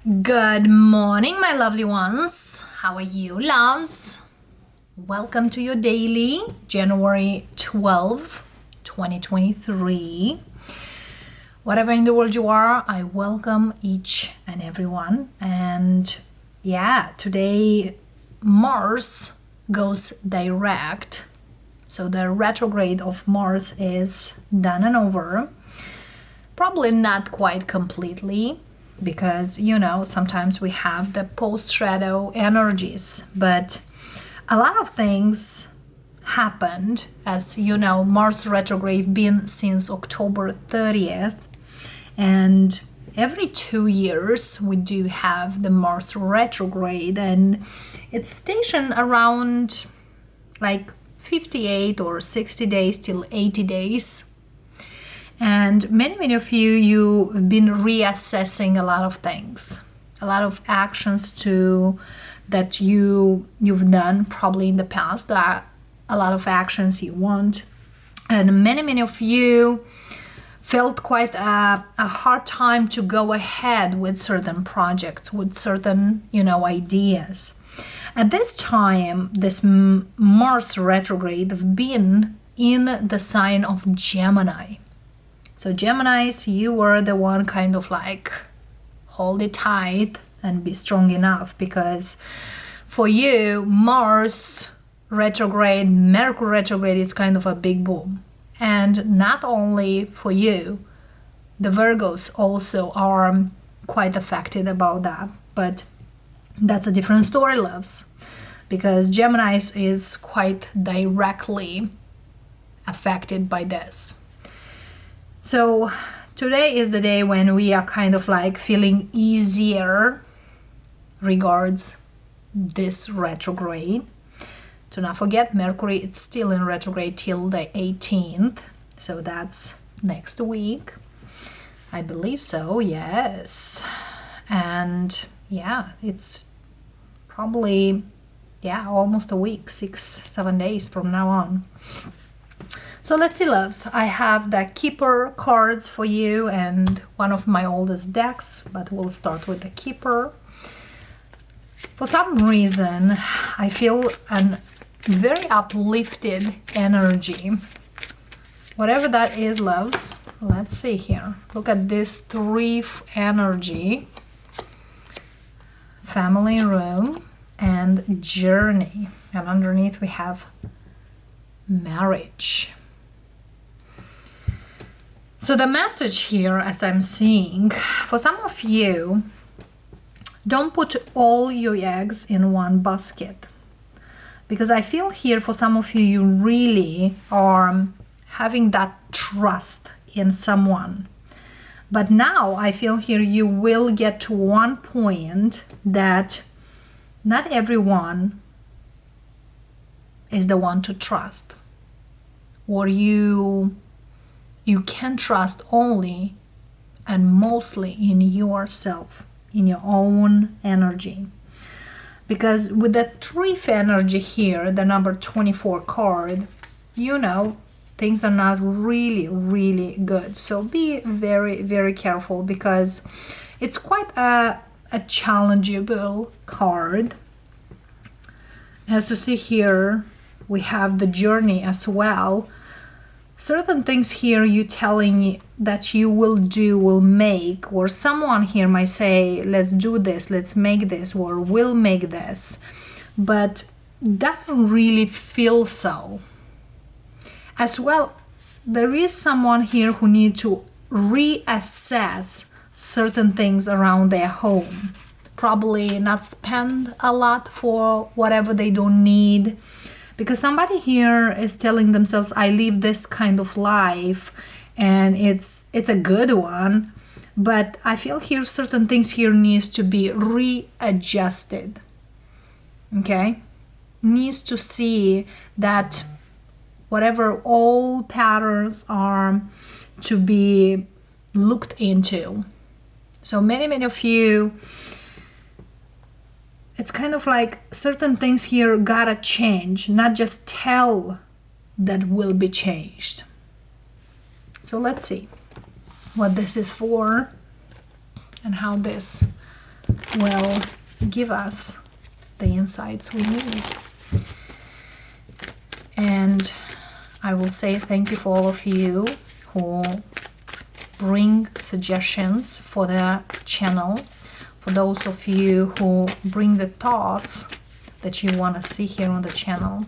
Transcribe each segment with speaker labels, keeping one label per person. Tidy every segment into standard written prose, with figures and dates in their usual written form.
Speaker 1: Good morning, my lovely ones. How are you, loves? Welcome to your daily, January 12th, 2023. Whatever in the world you are, I welcome each and everyone. And yeah, today Mars goes direct. So the retrograde of Mars is done and over. Probably not quite completely, because sometimes we have the post-shadow energies, but a lot of things happened. As you know, Mars retrograde been since October 30th, and every 2 years we do have the Mars retrograde, and it's stationed around like 58 or 60 days till 80 days. And many of you've been reassessing a lot of things, a lot of actions that you've done probably in the past, a lot of actions you want. And many of you felt quite a hard time to go ahead with certain projects, with certain ideas. At this time, this Mars retrograde have been in the sign of Gemini. So Geminis, you were the one kind of like hold it tight and be strong enough, because for you Mars retrograde, Mercury retrograde is kind of a big boom. And not only for you, the Virgos also are quite affected about that, but that's a different story, loves, because Geminis is quite directly affected by this. So today is the day when we are kind of like feeling easier regards this retrograde. Do not forget, Mercury, it's still in retrograde till the 18th. So that's next week. I believe so, yes. And yeah, it's probably, almost a week, 6-7 days from now on. So let's see, loves. I have the Keeper cards for you and one of my oldest decks, but we'll start with the Keeper. For some reason, I feel a very uplifted energy. Whatever that is, loves. Let's see here. Look at this three energy. Family room and journey. And underneath we have marriage. So the message here, as I'm seeing, for some of you, don't put all your eggs in one basket. Because I feel here for some of you, you really are having that trust in someone. But now I feel here you will get to one point that not everyone is the one to trust. Or you can trust only and mostly in yourself, in your own energy. Because with the three energy here, the number 24 card, things are not really good. So be very careful, because it's quite a challengeable card. As you see here, we have the journey as well. Certain things here you telling that you will make, or someone here might say, let's do this, let's make this, or we'll make this, but doesn't really feel so. As well, there is someone here who needs to reassess certain things around their home. Probably not spend a lot for whatever they don't need. Because somebody here is telling themselves, I live this kind of life and it's a good one, but I feel here certain things here needs to be readjusted. Okay? Needs to see that whatever old patterns are to be looked into. So many of you, it's kind of like certain things here gotta change, not just tell that will be changed. So let's see what this is for and how this will give us the insights we need. And I will say thank you for all of you who bring suggestions for the channel, for those of you who bring the thoughts that you want to see here on the channel.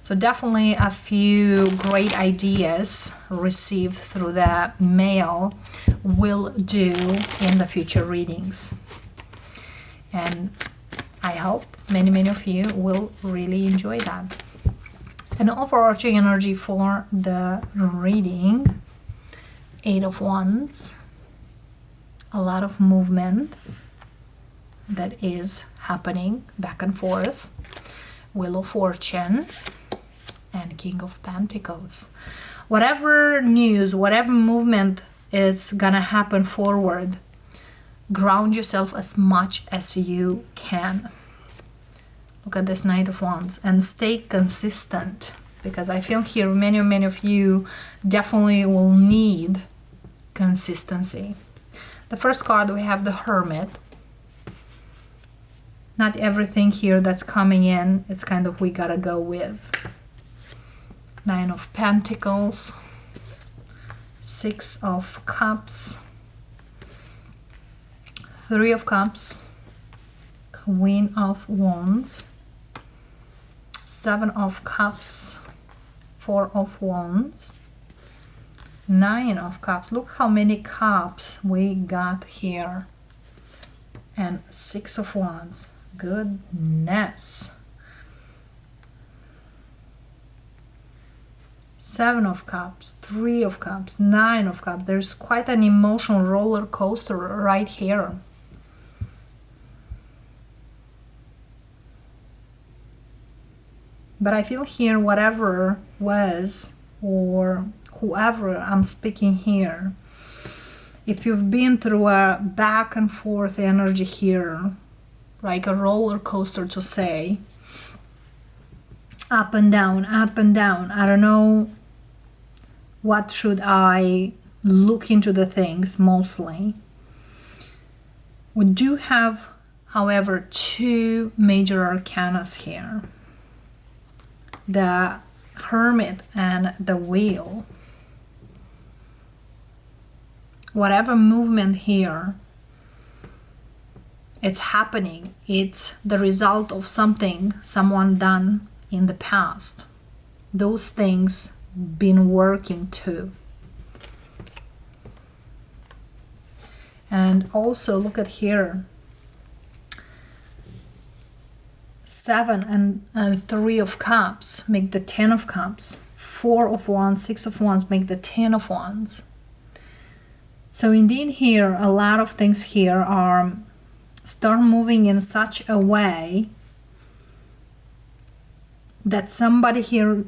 Speaker 1: So definitely a few great ideas received through the mail will do in the future readings. And I hope many of you will really enjoy that. An overarching energy for the reading, 8 of Wands, a lot of movement that is happening back and forth, Wheel of Fortune, and King of Pentacles. Whatever news, whatever movement is gonna happen forward, ground yourself as much as you can. Look at this Knight of Wands and stay consistent, because I feel here many of you definitely will need consistency. The first card, we have the Hermit. Not everything here that's coming in, it's kind of we gotta go with. 9 of Pentacles, 6 of Cups, 3 of Cups, Queen of Wands, 7 of Cups, 4 of Wands, 9 of Cups. Look how many cups we got here. And 6 of Wands. Goodness. 7 of Cups, 3 of Cups, 9 of Cups. There's quite an emotional roller coaster right here. But I feel here whatever was, or whoever I'm speaking here, if you've been through a back and forth energy here, like a roller coaster to say, up and down, I don't know what should I look into the things mostly. We do have, however, 2 major arcanas here. The Hermit and the Wheel. Whatever movement here, it's happening. It's the result of something someone done in the past. Those things been working too. And also look at here. 7 and 3 of Cups make the 10 of Cups. 4 of Wands, 6 of Wands make the 10 of Wands. So indeed here, a lot of things here are start moving in such a way that somebody here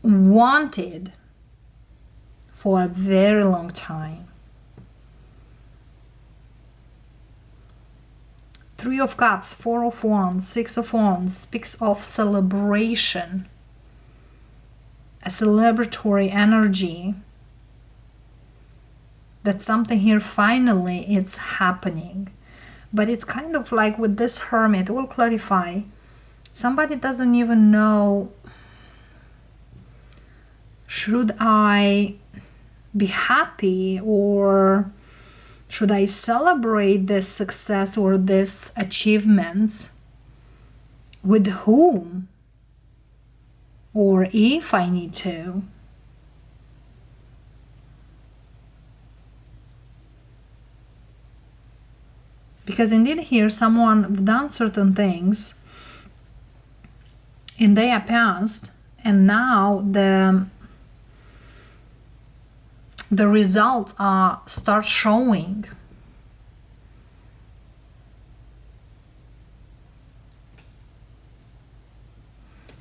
Speaker 1: wanted for a very long time. 3 of Cups, 4 of Wands, 6 of Wands speaks of celebration, a celebratory energy, that something here finally it's happening. But it's kind of like with this Hermit, we'll clarify, somebody doesn't even know, should I be happy or should I celebrate this success or this achievements? With whom? Or if I need to? Because indeed here someone done certain things in their past, and now the results start showing.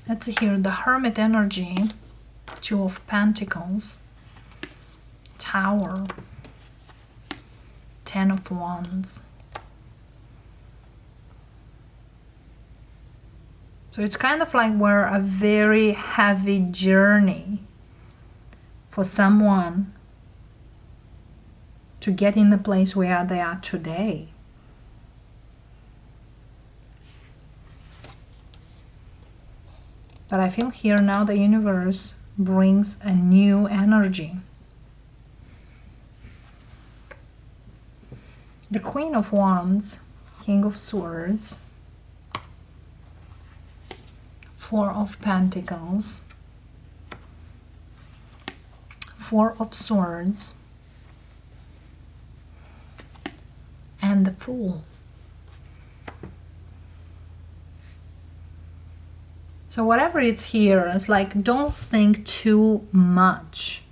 Speaker 1: Let's see here, the Hermit energy, 2 of Pentacles, Tower, 10 of Wands. So it's kind of like we're a very heavy journey for someone to get in the place where they are today. But I feel here now the universe brings a new energy. The Queen of Wands, King of Swords, Four of Pentacles, Four of Swords, and the Fool. So whatever it's here, it's like, don't think too much.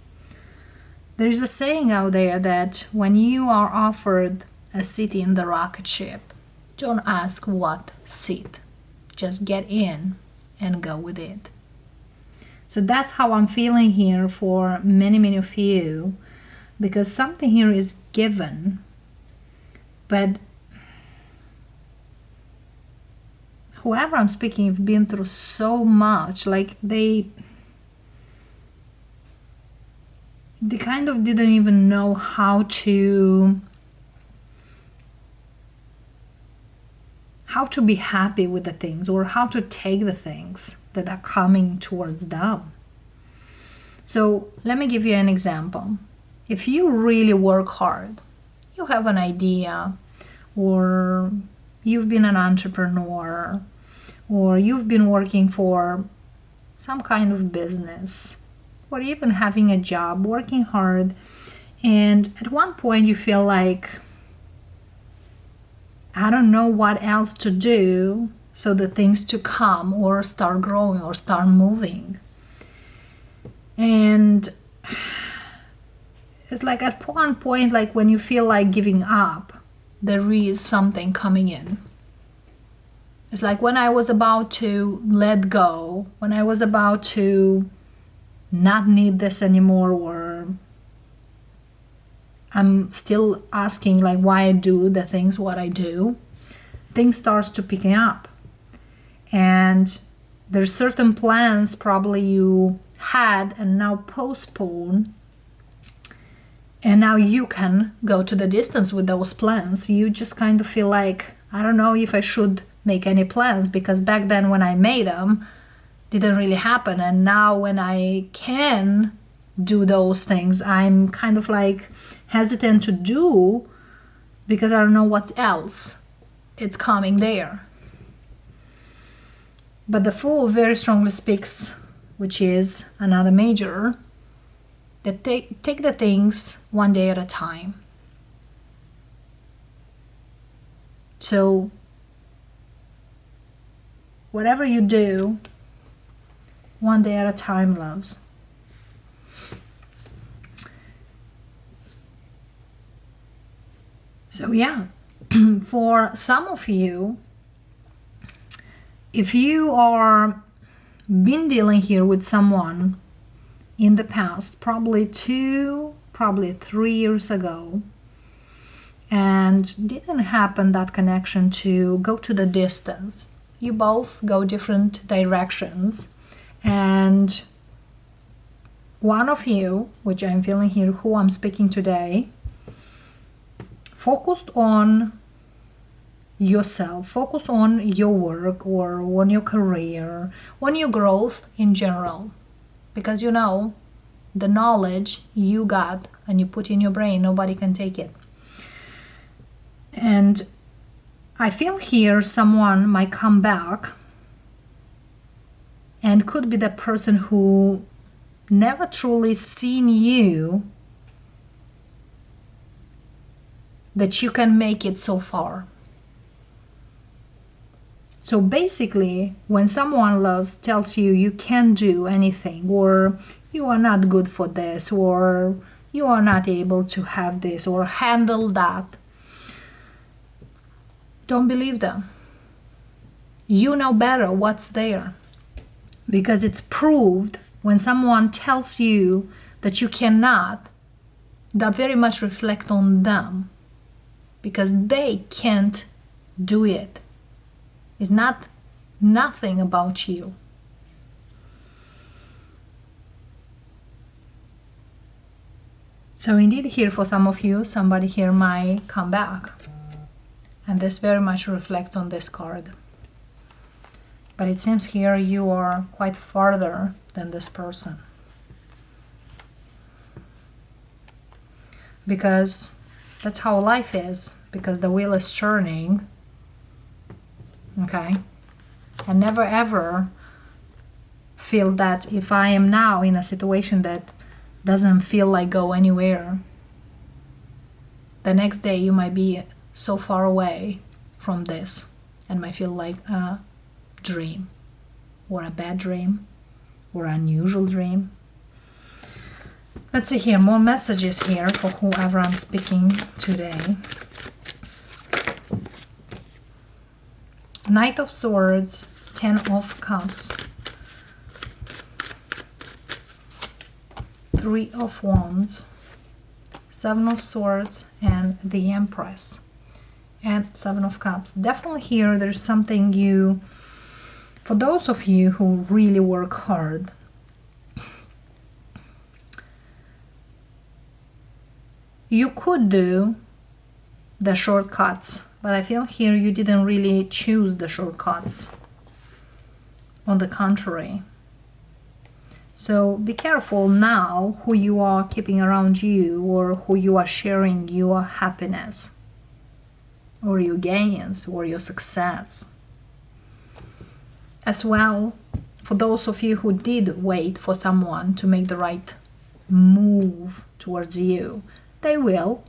Speaker 1: There's a saying out there that when you are offered a seat in the rocket ship, don't ask what seat. Just get in and go with it. So that's how I'm feeling here for many of you, because something here is given, but whoever I'm speaking, you've been through so much, like they kind of didn't even know how to be happy with the things, or how to take the things that are coming towards them. So let me give you an example. If you really work hard, you have an idea, or you've been an entrepreneur, or you've been working for some kind of business, or even having a job, working hard, and at one point you feel like, I don't know what else to do so the things to come or start growing or start moving. And it's like at one point, like when you feel like giving up, there is something coming in. It's like when I was about to let go, when I was about to not need this anymore, or I'm still asking like why I do the things what I do, things starts to picking up. And there's certain plans probably you had and now postpone, and now you can go to the distance with those plans. You just kind of feel like, I don't know if I should make any plans, because back then when I made them, didn't really happen. And now when I can do those things, I'm kind of like hesitant to do, because I don't know what else it's coming there. But the Fool very strongly speaks, which is another major, that take the things one day at a time. So whatever you do, one day at a time, loves. So yeah, for some of you, if you are been dealing here with someone in the past, probably 3 years ago, and didn't happen that connection to go to the distance, you both go different directions, and one of you, which I'm feeling here, who I'm speaking today, focused on yourself, focus on your work or on your career, on your growth in general, because you know the knowledge you got and you put in your brain, nobody can take it. And I feel here someone might come back, and could be the person who never truly seen you, that you can make it so far. So basically, when someone loves tells you you can't do anything, or you are not good for this, or you are not able to have this or handle that, don't believe them. You know better what's there, because it's proved when someone tells you that you cannot, that very much reflect on them, because they can't do it. It's not nothing about you. So indeed here for some of you, somebody here might come back. And this very much reflects on this card. But it seems here you are quite farther than this person. Because that's how life is. Because the wheel is turning. Okay? And never ever feel that if I am now in a situation that doesn't feel like go anywhere, the next day you might be so far away from this and might feel like a dream or a bad dream or unusual dream. Let's see here, more messages here for whoever I'm speaking today. Knight of Swords, Ten of Cups, Three of Wands, Seven of Swords, and the Empress, and Seven of Cups. Definitely here there's something you, for those of you who really work hard, you could do the shortcuts, but I feel here you didn't really choose the shortcuts. On the contrary. So be careful now who you are keeping around you or who you are sharing your happiness or your gains or your success. As well, for those of you who did wait for someone to make the right move towards you, they will.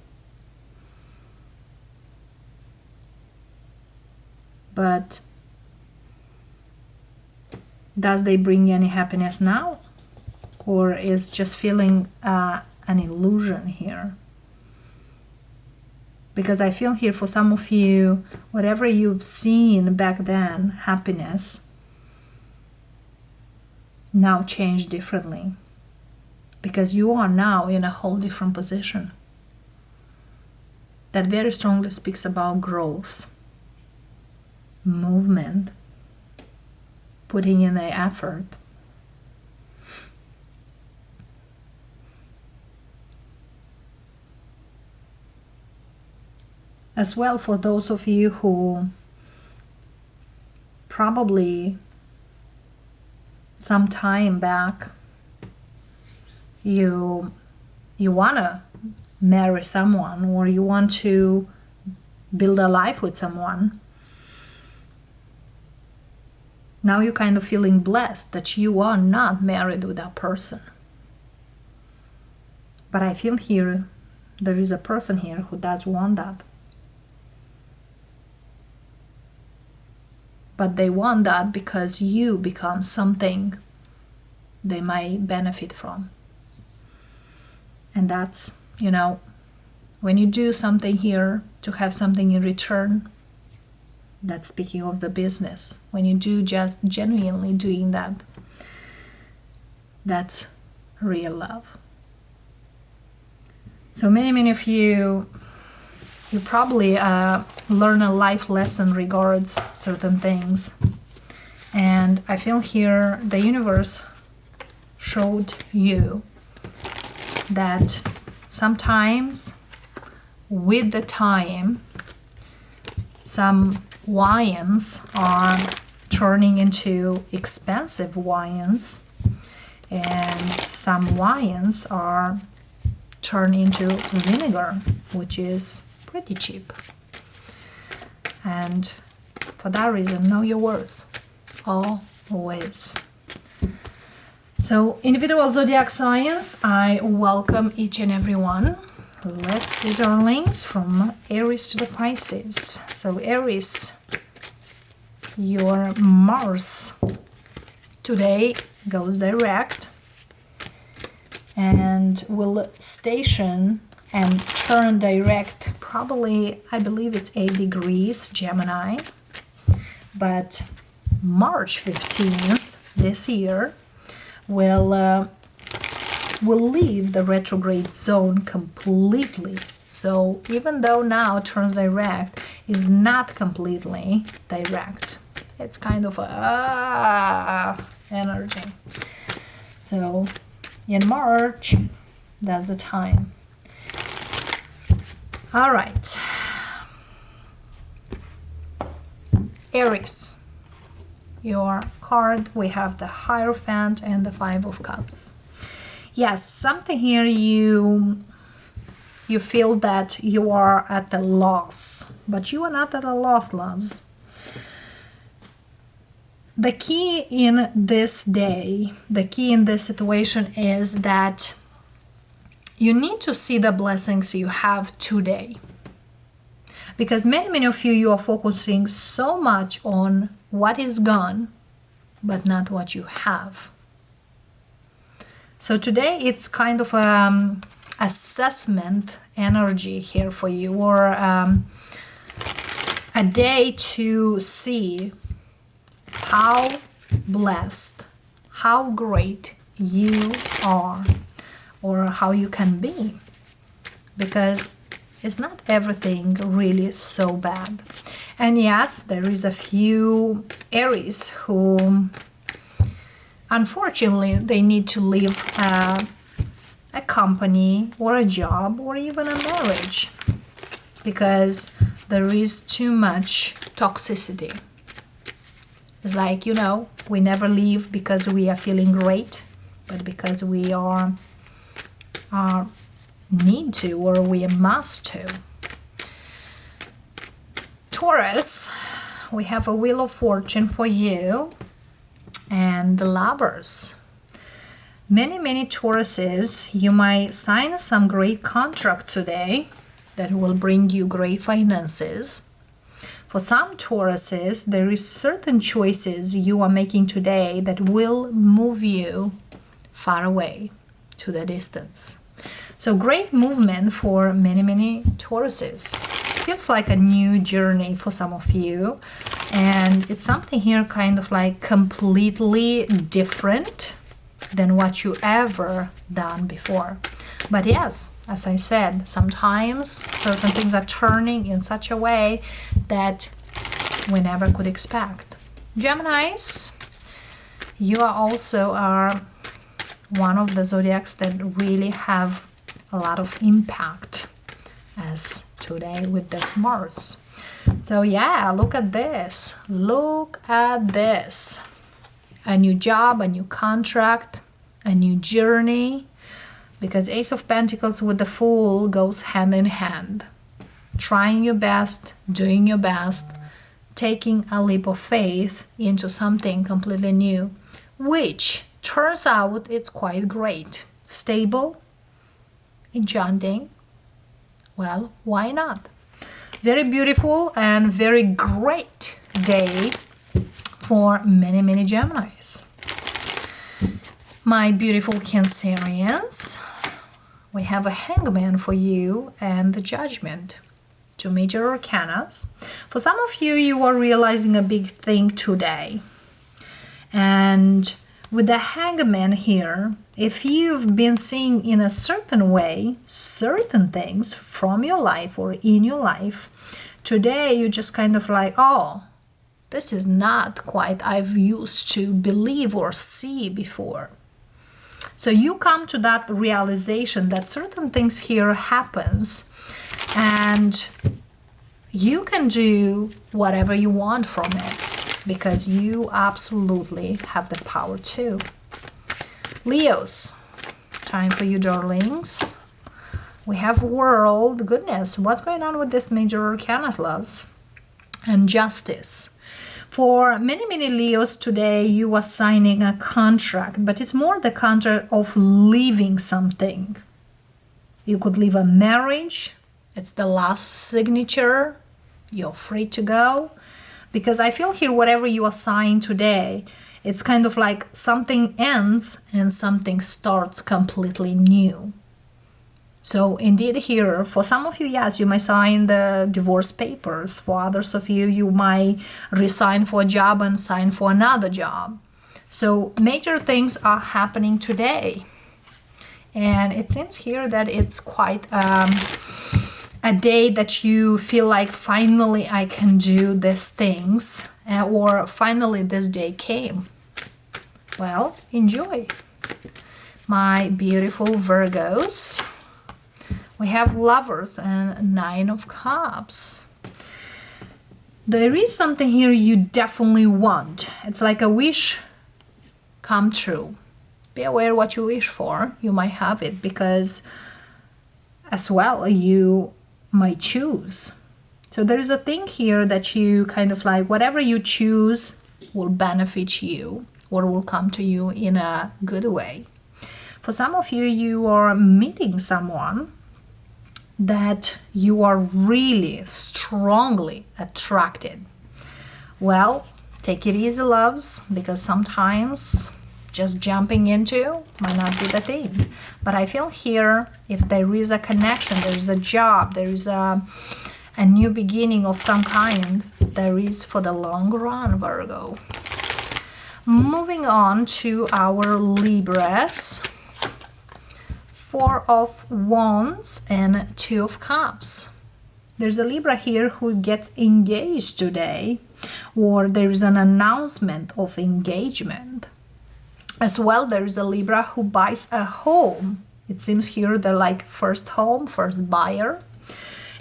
Speaker 1: But does they bring any happiness now? Or is just feeling an illusion here? Because I feel here for some of you, whatever you've seen back then, happiness, now changed differently. Because you are now in a whole different position. That very strongly speaks about growth, movement, putting in the effort. As well, for those of you who probably some time back you want to marry someone or you want to build a life with someone, now you're kind of feeling blessed that you are not married with that person. But I feel here there is a person here who does want that. But they want that because you become something they might benefit from. And that's, you know, when you do something here to have something in return, that's speaking of the business. When you do just genuinely doing that, that's real love. So many of you probably learn a life lesson regards certain things. And I feel here the universe showed you that sometimes with the time, some wines are turning into expensive wines, and some wines are turning into vinegar, which is pretty cheap. And for that reason, know your worth always. So individual zodiac signs, I welcome each and every one. Let's see, darlings, from Aries to the Pisces. So Aries, your Mars today goes direct and will station and turn direct probably, I believe it's 8 degrees Gemini. But March 15th this year will leave the retrograde zone completely. So even though now it turns direct, is not completely direct. It's kind of a energy. So in March, that's the time. All right. Aries, your card, we have the Hierophant and the Five of Cups. Yes, something here you feel that you are at a loss, but you are not at a loss, loves. The key in this day, the key in this situation is that you need to see the blessings you have today. Because many of you are focusing so much on what is gone, but not what you have. So today it's kind of assessment energy here for you, or a day to see how blessed, how great you are, or how you can be, because it's not everything really so bad. And yes, there is a few Aries who unfortunately they need to leave a company or a job or even a marriage because there is too much toxicity. It's like, you know, we never leave because we are feeling great, but because we are need to, or we must to. Taurus, we have a Wheel of Fortune for you and the Lovers. Many Tauruses, you might sign some great contract today that will bring you great finances. For some Tauruses, there is certain choices you are making today that will move you far away to the distance. So great movement for many Tauruses. Feels like a new journey for some of you, and it's something here kind of like completely different than what you ever done before. But yes, as I said, sometimes certain things are turning in such a way that we never could expect. Geminis, you are also one of the zodiacs that really have a lot of impact as today with this Mars. So yeah, look at this. Look at this. A new job, a new contract, a new journey. Because Ace of Pentacles with the Fool goes hand in hand. Trying your best, doing your best, taking a leap of faith into something completely new, which turns out it's quite great. Stable, enchanting. Well, why not? Very beautiful and very great day for many Geminis. My beautiful Cancerians, we have a Hangman for you and the Judgment. Two major arcanas. For some of you, you are realizing a big thing today. And with the Hangman here, if you've been seeing in a certain way certain things from your life or in your life, today you just kind of like, oh, this is not quite I've used to believe or see before. So you come to that realization that certain things here happens and you can do whatever you want from it because you absolutely have the power to. Leos, time for you, darlings. We have World. Goodness, what's going on with this major arcanas, loves? And Justice. For many Leos today, you are signing a contract, but it's more the contract of leaving something. You could leave a marriage. It's the last signature. You're free to go. Because I feel here, whatever you are signing today, it's kind of like something ends and something starts completely new. So indeed here, for some of you, yes, you might sign the divorce papers. For others of you, you might resign for a job and sign for another job. So major things are happening today. And it seems here that it's quite a day that you feel like finally I can do these things, or finally this day came. Well, enjoy. My beautiful Virgos. We have Lovers and Nine of Cups. There is something here you definitely want. It's like a wish come true. Be aware what you wish for. You might have it, because as well you might choose. So there is a thing here that you kind of like, whatever you choose will benefit you or will come to you in a good way. For some of you, you are meeting someone that you are really strongly attracted. Well, take it easy, loves, because sometimes just jumping into might not be the thing. But I feel here, if there is a connection, there is a job, there is a new beginning of some kind, there is for the long run, Virgo. Moving on to our Libras. 4 of Wands and 2 of Cups. There's a Libra here who gets engaged today, or there is an announcement of engagement. As well, there is a Libra who buys a home. It seems here they're like first home, first buyer.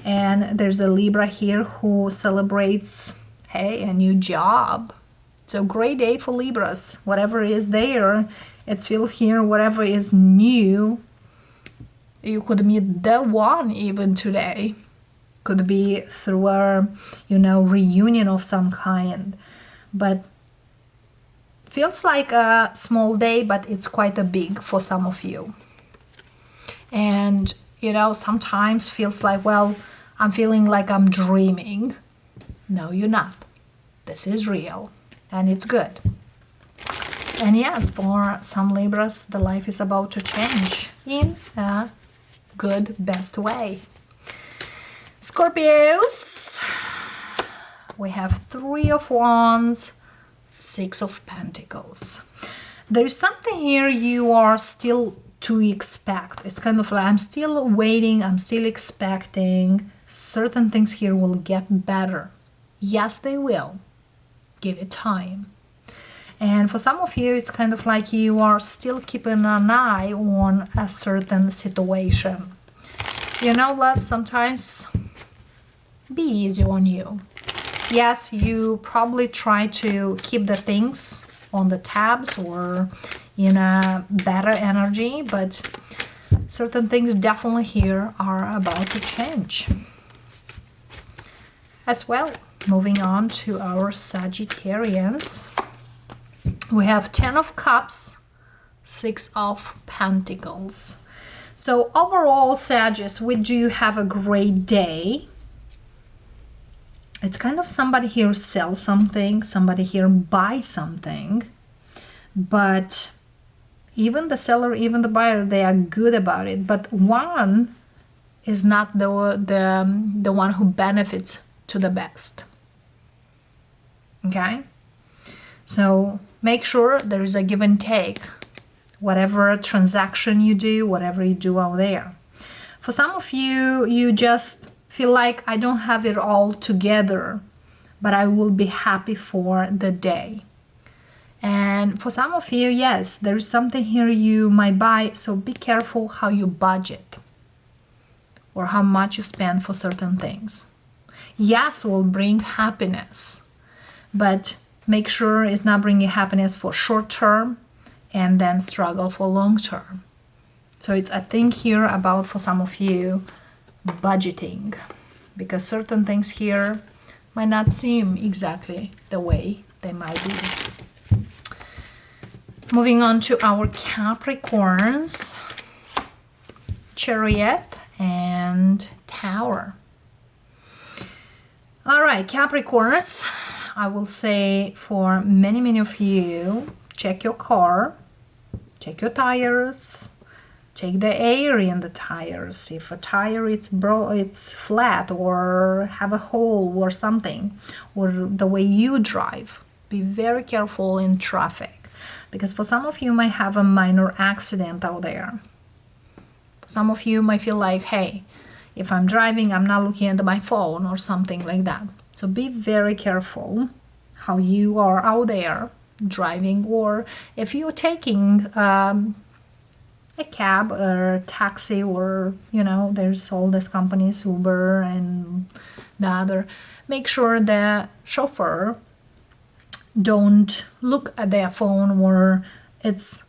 Speaker 1: And there's a Libra here who celebrates, hey, a new job. So great day for Libras. Whatever is there, it's feel here, whatever is new. You could meet the one even today. Could be through a, reunion of some kind. But feels like a small day, but it's quite a big for some of you. And, sometimes feels like, well, I'm feeling like I'm dreaming. No, you're not. This is real. And it's good. And yes, for some Libras, the life is about to change in a good, best way. Scorpios, we have 3 of Wands, 6 of Pentacles. There's something here you are still to expect. It's kind of like, I'm still waiting, I'm still expecting. Certain things here will get better. Yes, they will. Give it time. And for some of you, it's kind of like you are still keeping an eye on a certain situation. Love, sometimes be easy on you. Yes, you probably try to keep the things on the tabs or in a better energy, but certain things definitely here are about to change. As well, moving on to our Sagittarians. We have 10 of Cups, 6 of Pentacles. So overall, Sagittarius, we do have a great day. It's kind of somebody here sells something, somebody here buys something. But even the seller, even the buyer, they are good about it. But one is not the one who benefits to the best. Okay? So make sure there is a give and take. Whatever transaction you do, whatever you do out there. For some of you, you just feel like I don't have it all together, but I will be happy for the day. And for some of you, yes, there is something here you might buy, so be careful how you budget or how much you spend for certain things. Yes, will bring happiness, but make sure it's not bringing happiness for short term and then struggle for long term. So it's a thing here about, for some of you, budgeting, because certain things here might not seem exactly the way they might be. Moving on to our Capricorns, Chariot and Tower. All right, Capricorns, I will say for many of you, check your car, check your tires, check the air in the tires. If a tire it's flat or have a hole or something, or the way you drive, be very careful in traffic. Because for some of you might have a minor accident out there. Some of you might feel like, hey, if I'm driving, I'm not looking at my phone or something like that. So be very careful how you are out there driving, or if you're taking a cab or taxi, or there's all these companies, Uber and the other. make sure the chauffeur don't look at their phone or it's,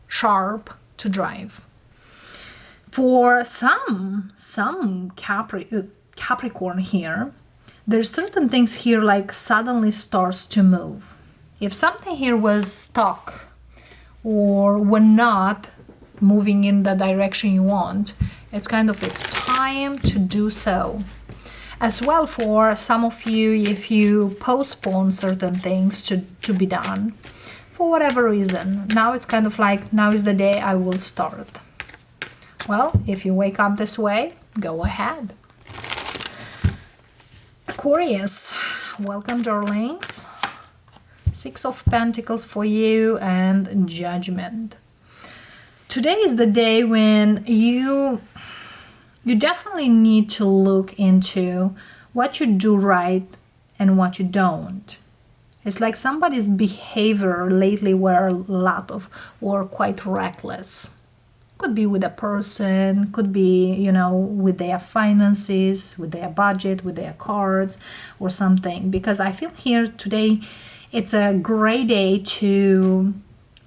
Speaker 1: sharp to drive. For some Capricorn here, there's certain things here like suddenly starts to move. If something here was stuck or were not moving in the direction you want, it's time to do so. As well, for some of you, if you postpone certain things to be done for whatever reason, now it's now is the day I will start. Well, if you wake up this way, go ahead. Aquarius, welcome, darlings. 6 of Pentacles for you and Judgment. Today is the day when you definitely need to look into what you do right and what you don't. It's like somebody's behavior lately were a lot of, or quite reckless. Could be with a person, could be, with their finances, with their budget, with their cards or something. Because I feel here today, it's a great day to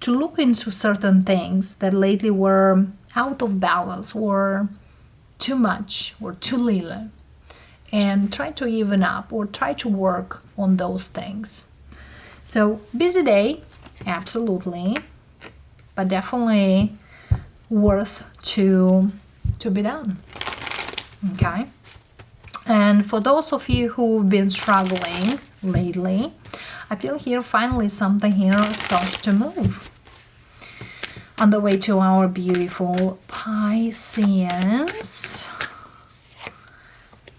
Speaker 1: look into certain things that lately were out of balance or too much or too little, and try to even up or try to work on those things. So busy day, absolutely, but definitely worth to be done. Okay. And for those of you who've been struggling lately, I feel here finally something here starts to move. On the way to our beautiful Pisces.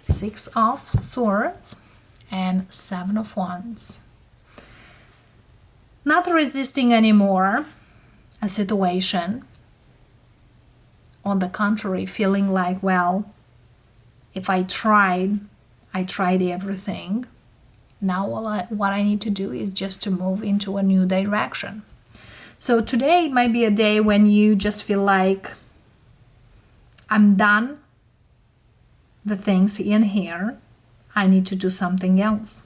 Speaker 1: 6 of Swords and 7 of Wands. Not resisting anymore a situation. On the contrary, feeling like, well, if I tried everything. Now what I need to do is just to move into a new direction. So today might be a day when you just feel like I'm done the things in here. I need to do something else.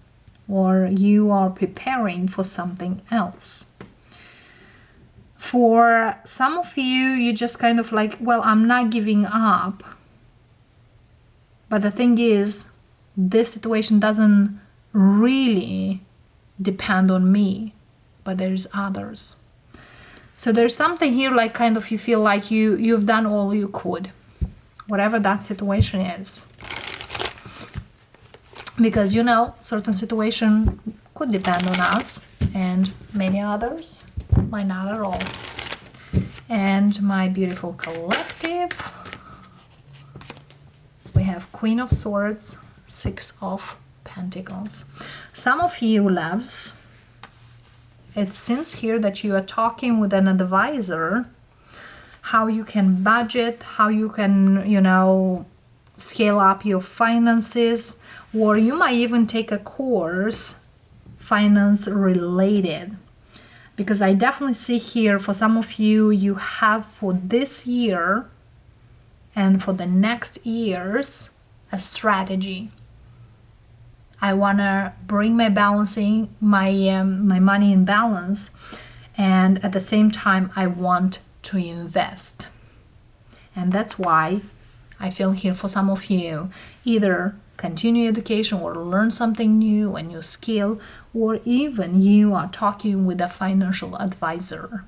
Speaker 1: Or you are preparing for something else. For some of you, you just like, well, I'm not giving up. But the thing is, this situation doesn't really depend on me, but there's others. So there's something here like you feel like you've done all you could, whatever that situation is. Because certain situation could depend on us and many others might not at all. And my beautiful collective, we have Queen of Swords, 6 of Pentacles. Some of you loves, it seems here that you are talking with an advisor, how you can budget, how you can, scale up your finances, or you might even take a course, finance related. Because I definitely see here for some of you, you have for this year and for the next years, a strategy. I want to bring my balancing, my money in balance, and at the same time I want to invest. And that's why I feel here for some of you, either continue education or learn something new, a new skill, or even you are talking with a financial advisor.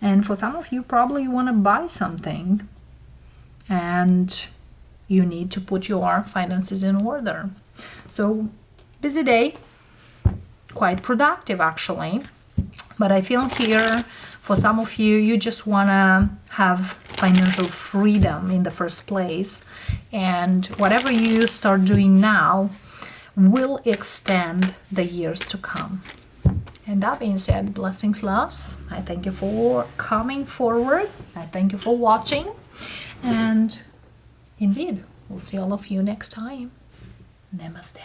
Speaker 1: And for some of you, probably you want to buy something and you need to put your finances in order. So busy day, quite productive actually, but I feel here for some of you, you just want to have financial freedom in the first place, and whatever you start doing now will extend the years to come. And that being said, blessings, loves. I thank you for coming forward. I thank you for watching, and indeed, we'll see all of you next time. Namaste.